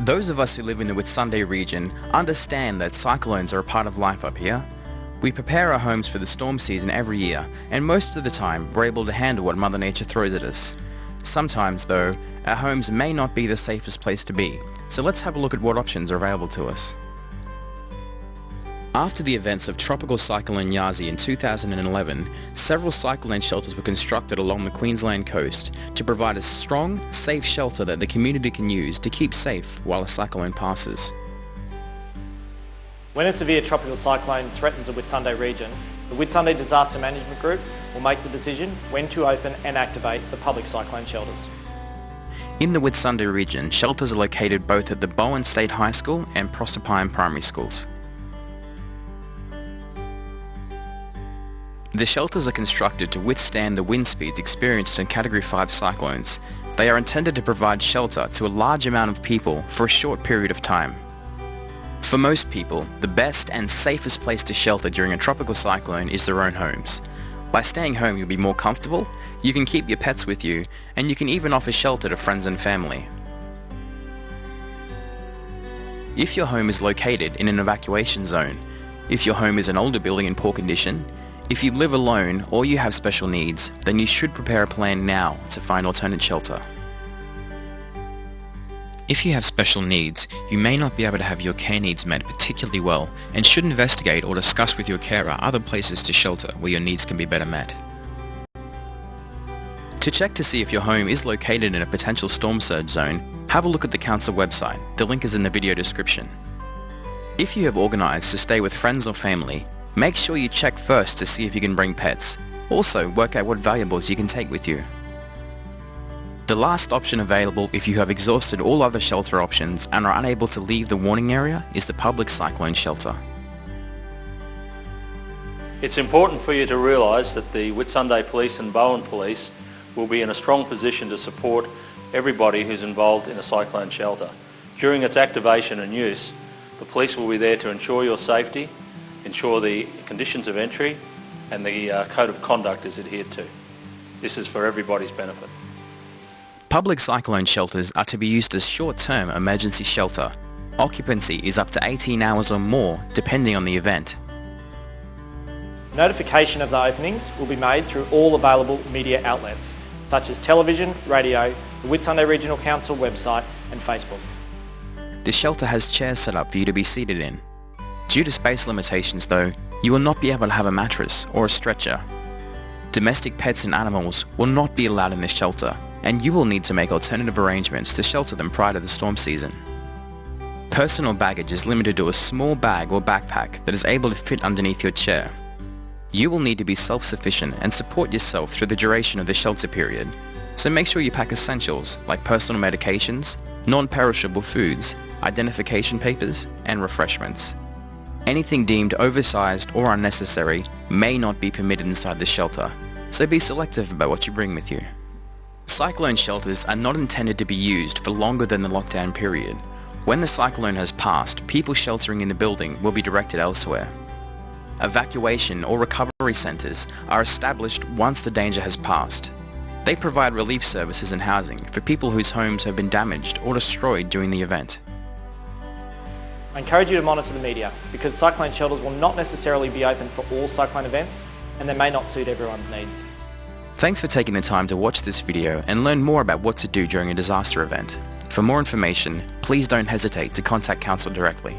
Those of us who live in the Whitsunday region understand that cyclones are a part of life up here. We prepare our homes for the storm season every year, and most of the time we're able to handle what Mother Nature throws at us. Sometimes, though, our homes may not be the safest place to be, so let's have a look at what options are available to us. After the events of Tropical Cyclone Yasi in 2011, several cyclone shelters were constructed along the Queensland coast to provide a strong, safe shelter that the community can use to keep safe while a cyclone passes. When a severe tropical cyclone threatens the Whitsunday region, the Whitsunday Disaster Management Group will make the decision when to open and activate the public cyclone shelters. In the Whitsunday region, shelters are located both at the Bowen State High School and Proserpine Primary Schools. The shelters are constructed to withstand the wind speeds experienced in Category 5 cyclones. They are intended to provide shelter to a large amount of people for a short period of time. For most people, the best and safest place to shelter during a tropical cyclone is their own homes. By staying home, you'll be more comfortable, you can keep your pets with you, and you can even offer shelter to friends and family. If your home is located in an evacuation zone, if your home is an older building in poor condition, if you live alone or you have special needs, then you should prepare a plan now to find alternate shelter. If you have special needs, you may not be able to have your care needs met particularly well and should investigate or discuss with your carer other places to shelter where your needs can be better met. To check to see if your home is located in a potential storm surge zone, have a look at the council website. The link is in the video description. If you have organised to stay with friends or family, make sure you check first to see if you can bring pets. Also, work out what valuables you can take with you. The last option available if you have exhausted all other shelter options and are unable to leave the warning area is the public cyclone shelter. It's important for you to realise that the Whitsunday Police and Bowen Police will be in a strong position to support everybody who's involved in a cyclone shelter. During its activation and use, the police will be there to ensure your safety, ensure the conditions of entry and the code of conduct is adhered to. This is for everybody's benefit. Public cyclone shelters are to be used as short-term emergency shelter. Occupancy is up to 18 hours or more, depending on the event. Notification of the openings will be made through all available media outlets, such as television, radio, the Whitsunday Regional Council website and Facebook. The shelter has chairs set up for you to be seated in. Due to space limitations though, you will not be able to have a mattress or a stretcher. Domestic pets and animals will not be allowed in this shelter, and you will need to make alternative arrangements to shelter them prior to the storm season. Personal baggage is limited to a small bag or backpack that is able to fit underneath your chair. You will need to be self-sufficient and support yourself through the duration of the shelter period, so make sure you pack essentials like personal medications, non-perishable foods, identification papers, and refreshments. Anything deemed oversized or unnecessary may not be permitted inside the shelter, so be selective about what you bring with you. Cyclone shelters are not intended to be used for longer than the lockdown period. When the cyclone has passed, people sheltering in the building will be directed elsewhere. Evacuation or recovery centres are established once the danger has passed. They provide relief services and housing for people whose homes have been damaged or destroyed during the event. I encourage you to monitor the media because cyclone shelters will not necessarily be open for all cyclone events and they may not suit everyone's needs. Thanks for taking the time to watch this video and learn more about what to do during a disaster event. For more information, please don't hesitate to contact Council directly.